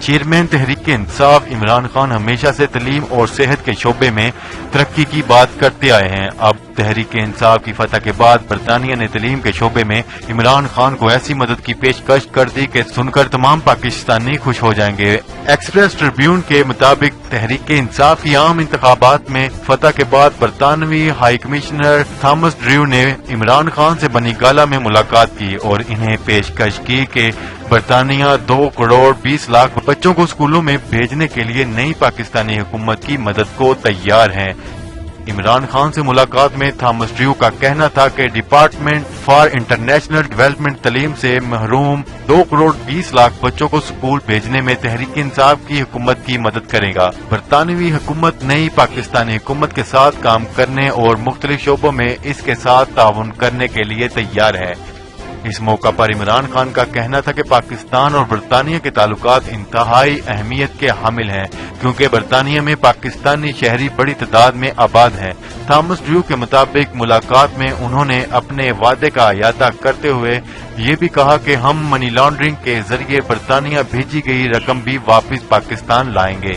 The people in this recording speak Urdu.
چیئرمین تحریک انصاف عمران خان ہمیشہ سے تعلیم اور صحت کے شعبے میں ترقی کی بات کرتے آئے ہیں۔ اب تحریک انصاف کی فتح کے بعد برطانیہ نے تعلیم کے شعبے میں عمران خان کو ایسی مدد کی پیشکش کر دی کہ سن کر تمام پاکستانی خوش ہو جائیں گے۔ ایکسپریس ٹریبیون کے مطابق تحریک انصاف کی عام انتخابات میں فتح کے بعد برطانوی ہائی کمشنر تھامس ڈریو نے عمران خان سے بنی گالہ میں ملاقات کی اور انہیں پیشکش کی کہ برطانیہ 2 کروڑ 20 لاکھ بچوں کو اسکولوں میں بھیجنے کے لیے نئی پاکستانی حکومت کی مدد کو تیار ہیں۔ عمران خان سے ملاقات میں تھامس ڈریو کا کہنا تھا کہ ڈپارٹمنٹ فار انٹرنیشنل ڈیولپمنٹ تعلیم سے محروم 2 کروڑ 20 لاکھ بچوں کو اسکول بھیجنے میں تحریک انصاف کی حکومت کی مدد کرے گا۔ برطانوی حکومت نئی پاکستانی حکومت کے ساتھ کام کرنے اور مختلف شعبوں میں اس کے ساتھ تعاون کرنے کے لیے تیار ہے۔ اس موقع پر عمران خان کا کہنا تھا کہ پاکستان اور برطانیہ کے تعلقات انتہائی اہمیت کے حامل ہیں کیونکہ برطانیہ میں پاکستانی شہری بڑی تعداد میں آباد ہیں۔ تھامس ڈریو کے مطابق ملاقات میں انہوں نے اپنے وعدے کا اعادہ کرتے ہوئے یہ بھی کہا کہ ہم منی لانڈرنگ کے ذریعے برطانیہ بھیجی گئی رقم بھی واپس پاکستان لائیں گے۔